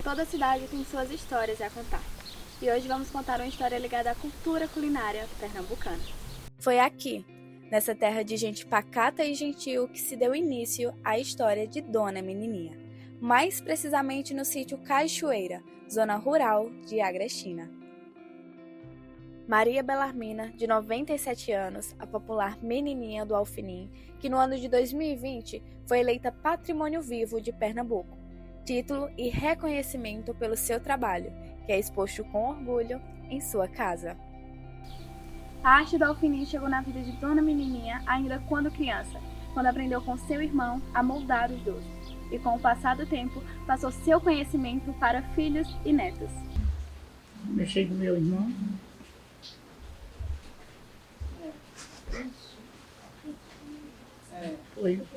Toda cidade tem suas histórias a contar. E hoje vamos contar uma história ligada à cultura culinária pernambucana. Foi aqui, nessa terra de gente pacata e gentil, que se deu início à história de Dona Menininha. Mais precisamente no sítio Cachoeira, zona rural de Agrestina. Maria Belarmina, de 97 anos, a popular Menininha do Alfinim, que no ano de 2020 foi eleita Patrimônio Vivo de Pernambuco, título e reconhecimento pelo seu trabalho, que é exposto com orgulho em sua casa. A arte do alfinim chegou na vida de Dona Menininha ainda quando criança, quando aprendeu com seu irmão a moldar os doces, e com o passar do tempo passou seu conhecimento para filhos e netos. Comecei com meu irmão.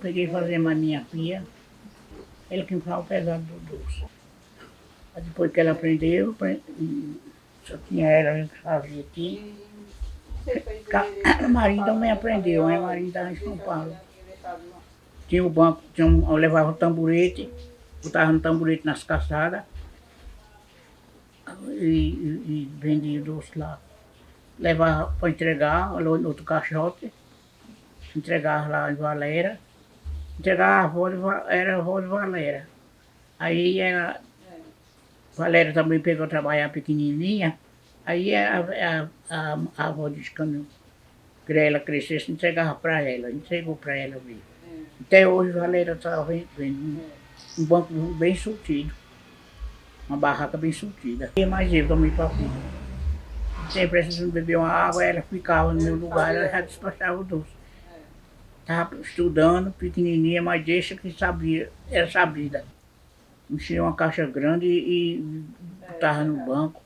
Peguei fazer maminha pia. Ele que me fala o pesado do doce. Aí depois que ela aprendeu, só tinha ela que fazia aqui. A Marinha também aprendeu, né? A Marinha estava em São Paulo. Tinha o banco, eu levava o tamborete, botava no tamborete nas calçadas e vendia doce lá. Levava para entregar no outro caixote, entregava lá em Valera, entregava era a avó de Valera. Aí Valéria também pegou a trabalhar pequenininha, aí a avó disse que quando ela crescesse, entregava para ela, entregou para ela mesmo. Até hoje Valéria está vendo um banco bem surtido, uma barraca bem surtida. E mais eu também para filha. Sempre precisando beber uma água, ela ficava no meu lugar, ela já despachava o doce. Estava estudando, pequenininha, mas deixa que sabia, era sabida. Enchia uma caixa grande e botava no banco.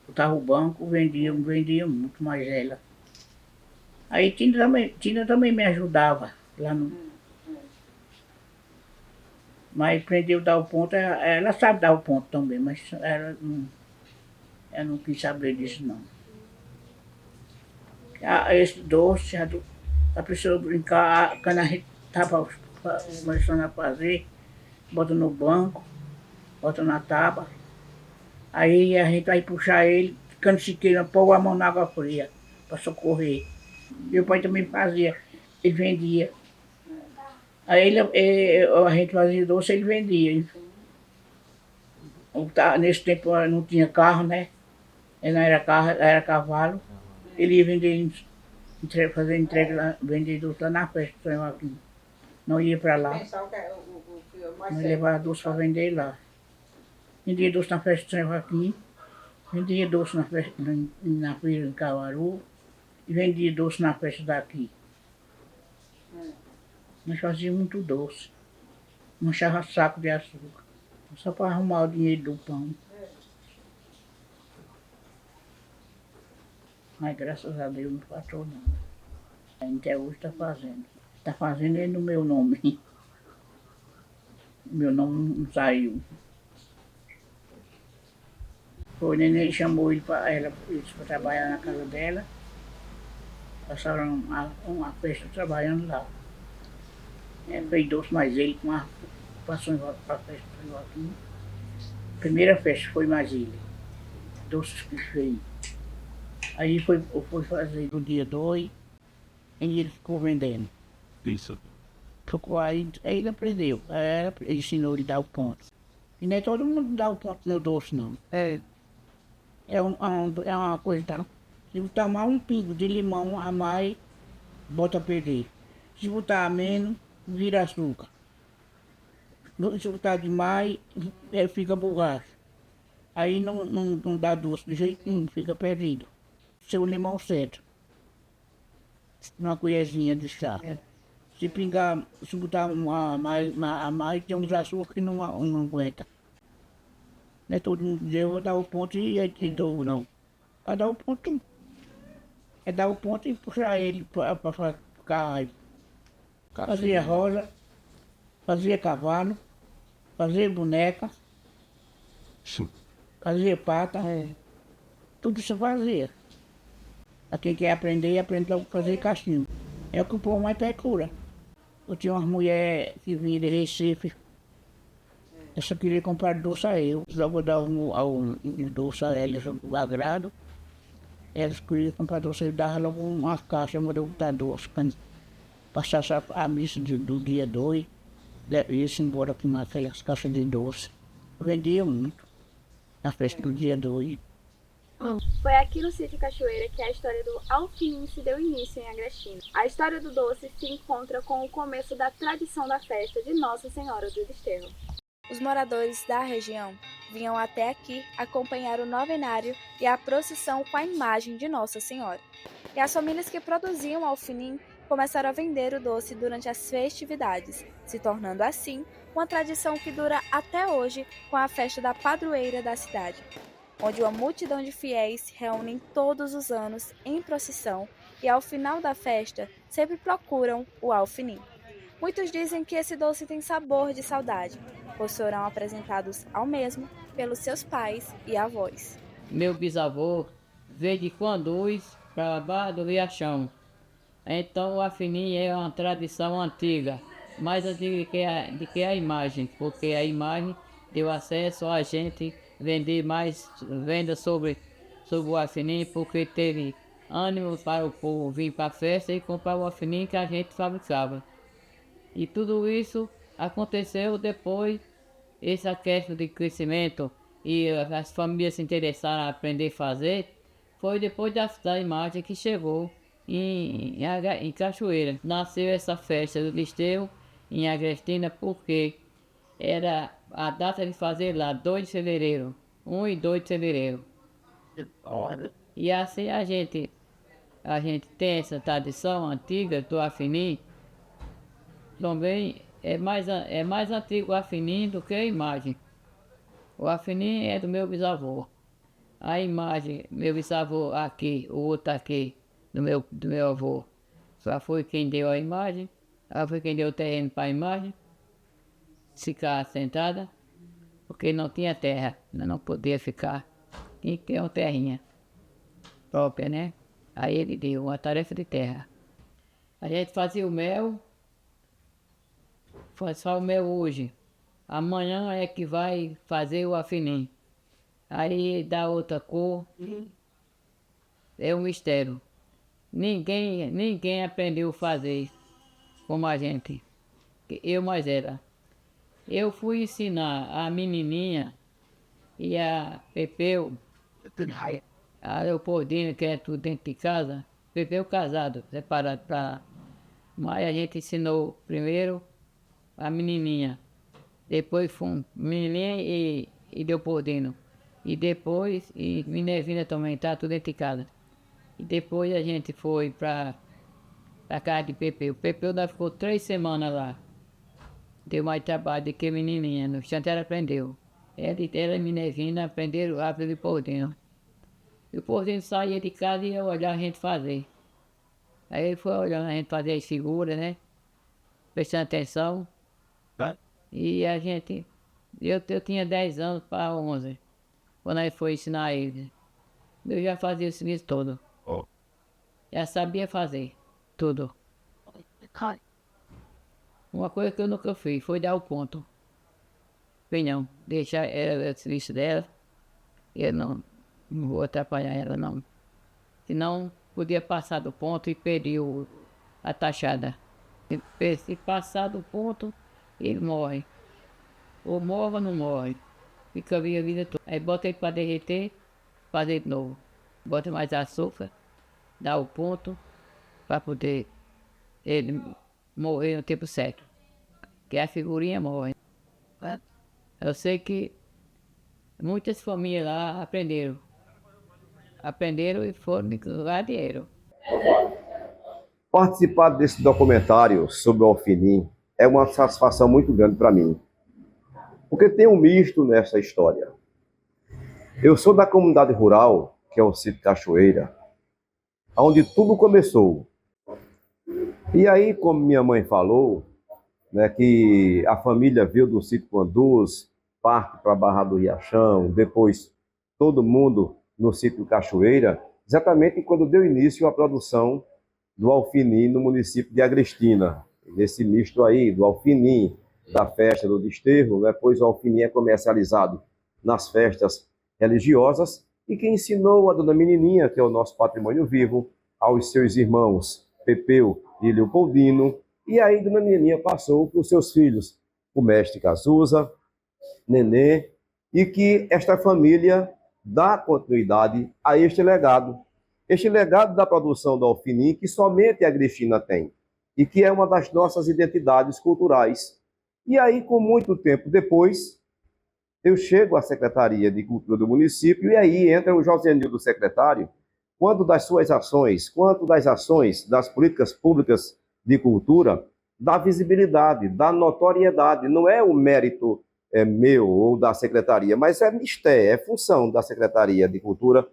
Botava o banco, vendia muito mais ela. Aí Tina também me ajudava lá no. Mas aprendeu a dar o ponto, ela sabe dar o ponto também, mas ela não quis saber disso não. Esse doce, a pessoa brincar, quando a gente estava começando a fazer, bota no banco, bota na tábua, aí a gente vai puxar ele, quando se queira, pôr a mão na água fria para socorrer. Meu pai também fazia, ele vendia. Aí a gente fazia doce, ele vendia. Nesse tempo não tinha carro, né? Ele não era carro, era cavalo. Ele ia vender, fazer entrega lá, vender doce lá na festa do São Joaquim. Não ia para lá. Não levava doce para vender lá. Vendia doce na festa do São Joaquim, vendia doce na feira de Caruaru e vendia doce na festa daqui. Nós fazíamos muito doce. Manchava saco de açúcar. Só para arrumar o dinheiro do pão. Mas graças a Deus não faltou nada. Até hoje está fazendo. Está fazendo ele no meu nome. Meu nome não saiu. O neném chamou ele para trabalhar na casa dela. Passaram uma festa trabalhando lá. Fez doce, mas ele passou para a festa do Joaquim. Primeira festa foi mais ele. Doces que fez. Aí foi fazer no dia 2 e ele ficou vendendo. Isso. Aí ele aprendeu. Ele ensinou ele a dar o ponto. E nem todo mundo dá o ponto no doce, não. É uma coisa, tá? Se botar mais um pingo de limão a mais, bota a perder. Se botar menos, vira açúcar. Se botar demais, fica borracha. Aí não dá doce de jeito nenhum, fica perdido. Seu limão certo. Uma colherzinha de chá. Se botar a mais, tem uns açúcar que não aguenta. Não é todo mundo dizer, eu vou dar o ponto e dou, não. Para dar o ponto, é dar o ponto e puxar ele para ficar raiva. Fazia rosa, fazia cavalo, fazia boneca, fazia pata, tudo isso fazia. A quem quer aprender, aprende logo a fazer cachimbo. É o que o povo mais procura. Eu tinha umas mulheres que vinham de Recife, Eu só queria comprar doce a eu. Só vou dar um doce a eles, o agrado. Eles queriam comprar doce, eu dava logo uma caixa, eu mandei botar doce. Quando passasse a missa do dia 2, ia-se embora com aquelas caixas de doce. Eu vendia muito na festa do dia 2. Foi aqui no sítio Cachoeira que a história do Alfinim se deu início em Agrestina. A história do doce se encontra com o começo da tradição da festa de Nossa Senhora do Desterro. Os moradores da região vinham até aqui acompanhar o novenário e a procissão com a imagem de Nossa Senhora. E as famílias que produziam alfinim começaram a vender o doce durante as festividades, se tornando assim uma tradição que dura até hoje com a festa da padroeira da cidade, onde uma multidão de fiéis se reúnem todos os anos em procissão e ao final da festa sempre procuram o alfinim. Muitos dizem que esse doce tem sabor de saudade, pois serão apresentados ao mesmo pelos seus pais e avós. Meu bisavô veio de Conduz para Barra do Riachão. Então o alfinim é uma tradição antiga, mais antiga que a imagem, porque a imagem deu acesso a gente vender mais vendas sobre o alfinim, porque teve ânimo para o povo vir para a festa e comprar o alfinim que a gente fabricava. E tudo isso aconteceu depois, essa questão de crescimento e as famílias se interessaram a aprender a fazer, foi depois da imagem que chegou em Cachoeira. Nasceu essa festa do Desterro em Agrestina porque era a data de fazer lá 2 de fevereiro, 1 e 2 de fevereiro. E assim a gente tem essa tradição antiga do alfinim. Também é mais antigo o alfinim do que a imagem. O alfinim é do meu bisavô. A imagem, meu bisavô aqui, o outro aqui, do meu avô. Só foi quem deu a imagem, só foi quem deu o terreno para a imagem ficar sentada, porque não tinha terra, não podia ficar. Tinha que ter uma terrinha própria, né? Aí ele deu uma tarefa de terra. A gente fazia o mel, faz só o mel hoje. Amanhã é que vai fazer o alfinim. Aí dá outra cor. É um mistério. Ninguém aprendeu a fazer como a gente. Eu mais era. Eu fui ensinar a menininha e a Pepeu, a Leopoldina, que é tudo dentro de casa. Pepeu casado, separado pra lá. Mas a gente ensinou primeiro a menininha. Depois foi menininha e Leopoldino. E depois, e Minervina também, tá tudo dentro de casa. E depois a gente foi pra casa de Pepeu. Pepeu ainda ficou 3 semanas lá. Deu mais trabalho do que menininha, no instante ela aprendeu. Ela e Minervina aprenderam rápido de Leopoldino. E o Leopoldino saía de casa e ia olhar a gente fazer. Aí ele foi olhando a gente fazer as figuras, né? Prestando atenção. E a gente... Eu tinha 10 anos para 11, quando aí foi ensinar ele. Eu já fazia o serviço todo. Já sabia fazer tudo. Uma coisa que eu nunca fiz foi dar o ponto. Fui não, deixar ela o serviço dela. Eu não vou atrapalhar ela não. Senão podia passar do ponto e perder a taxada. Se passar do ponto, ele morre. Ou morre ou não morre. Fica a vida toda. Aí bota ele para derreter, fazer de novo. Bota mais açúcar, dá o ponto, para poder ele morrer no tempo certo. Que a figurinha morre. Eu sei que muitas famílias lá aprenderam. Aprenderam e foram ganhar dinheiro. Participar desse documentário sobre o alfinim é uma satisfação muito grande para mim. Porque tem um misto nessa história. Eu sou da comunidade rural, que é o sítio Cachoeira, onde tudo começou. E aí, como minha mãe falou, né, que a família veio do sítio Conduz, parte para a Barra do Riachão, depois todo mundo no sítio Cachoeira, exatamente quando deu início à produção do alfinim no município de Agrestina. Nesse misto aí, do alfinim, da festa do desterro, né, pois o alfinim é comercializado nas festas religiosas, e que ensinou a dona Menininha, que é o nosso patrimônio vivo, aos seus irmãos Pepeu e Leopoldino, e aí dona Menininha passou para os seus filhos, o mestre Cazuza, Nenê, e que esta família dá continuidade a este legado da produção do alfinim que somente a Cristina tem, e que é uma das nossas identidades culturais. E aí, com muito tempo depois, eu chego à Secretaria de Cultura do município, e aí entra o Josenildo secretário, quanto das suas ações, quanto das ações das políticas públicas de cultura, da visibilidade, da notoriedade. Não é o mérito meu ou da secretaria, mas é função da Secretaria de Cultura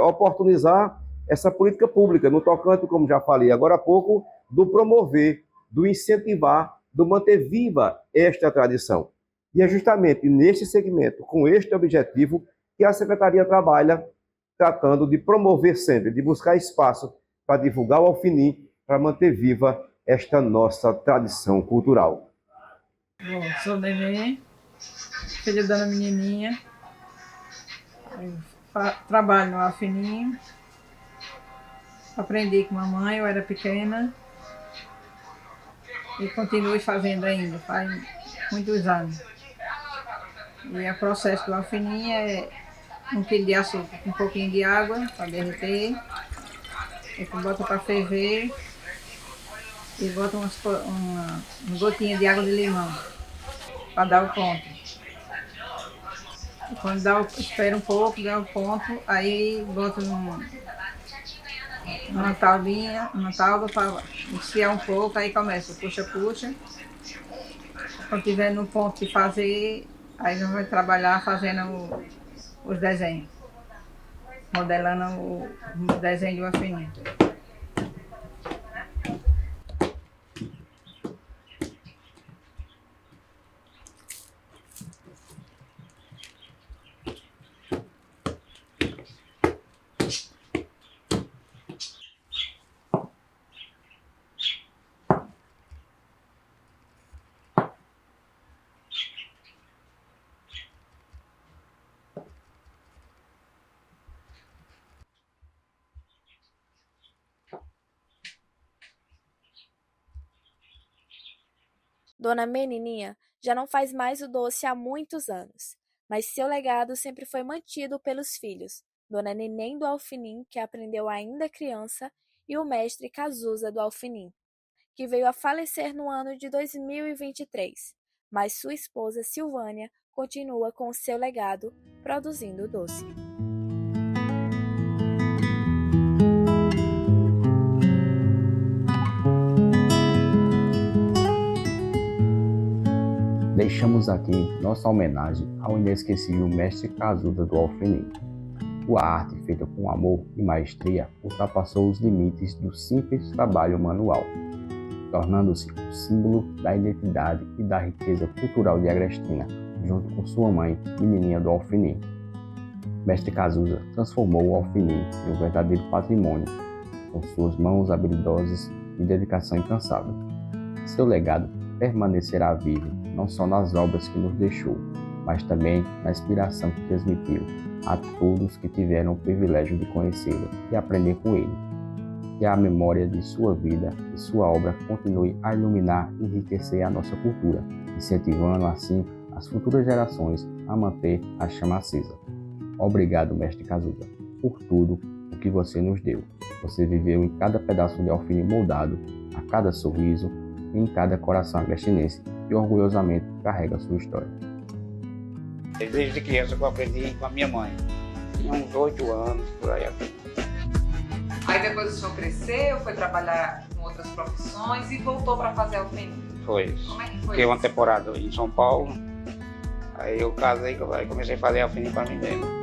oportunizar essa política pública, no tocante, como já falei agora há pouco, do promover, do incentivar, do manter viva esta tradição. E é justamente neste segmento, com este objetivo, que a Secretaria trabalha, tratando de promover sempre, de buscar espaço para divulgar o alfinim, para manter viva esta nossa tradição cultural. Bom, sou Nenê, filha da Dona Menininha, trabalho no alfinim, aprendi com a mamãe, eu era pequena, e continuo fazendo ainda, faz muitos anos. E o processo do alfinim é 1 quilo de açúcar com um pouquinho de água para derreter, e bota para ferver e bota uma gotinha de água de limão para dar o ponto. E quando espera um pouco, dá o ponto, aí bota uma tábua para esfriar um pouco, aí começa, puxa. Quando tiver no ponto de fazer, aí a gente vai trabalhar fazendo os desenhos, modelando o desenho do alfinim. Dona Menininha já não faz mais o doce há muitos anos, mas seu legado sempre foi mantido pelos filhos, Dona Neném do Alfinim, que aprendeu ainda criança, e o mestre Cazuza do Alfinim, que veio a falecer no ano de 2023, mas sua esposa Silvânia continua com seu legado, produzindo o doce. Deixamos aqui nossa homenagem ao inesquecível mestre Cazuza do Alfinim. Sua arte, feita com amor e maestria, ultrapassou os limites do simples trabalho manual, tornando-se o símbolo da identidade e da riqueza cultural de Agrestina, junto com sua mãe, Menininha do Alfinim. Mestre Cazuza transformou o alfinim em um verdadeiro patrimônio, com suas mãos habilidosas e dedicação incansável. Seu legado permanecerá vivo não só nas obras que nos deixou, mas também na inspiração que transmitiu a todos que tiveram o privilégio de conhecê-lo e aprender com ele. Que a memória de sua vida e sua obra continue a iluminar e enriquecer a nossa cultura, incentivando assim as futuras gerações a manter a chama acesa. Obrigado, mestre Cazuza, por tudo o que você nos deu. Você viveu em cada pedaço de alfinim moldado, a cada sorriso, em cada coração agrestinense e orgulhosamente carrega a sua história. Desde criança eu aprendi com a minha mãe. Tinha uns 8 anos, por aí assim. Aí depois o senhor cresceu, foi trabalhar com outras profissões e voltou para fazer alfinim. Foi isso. Como é que foi? Fiquei uma temporada em São Paulo. Aí eu casei e comecei a fazer alfinim para mim mesmo.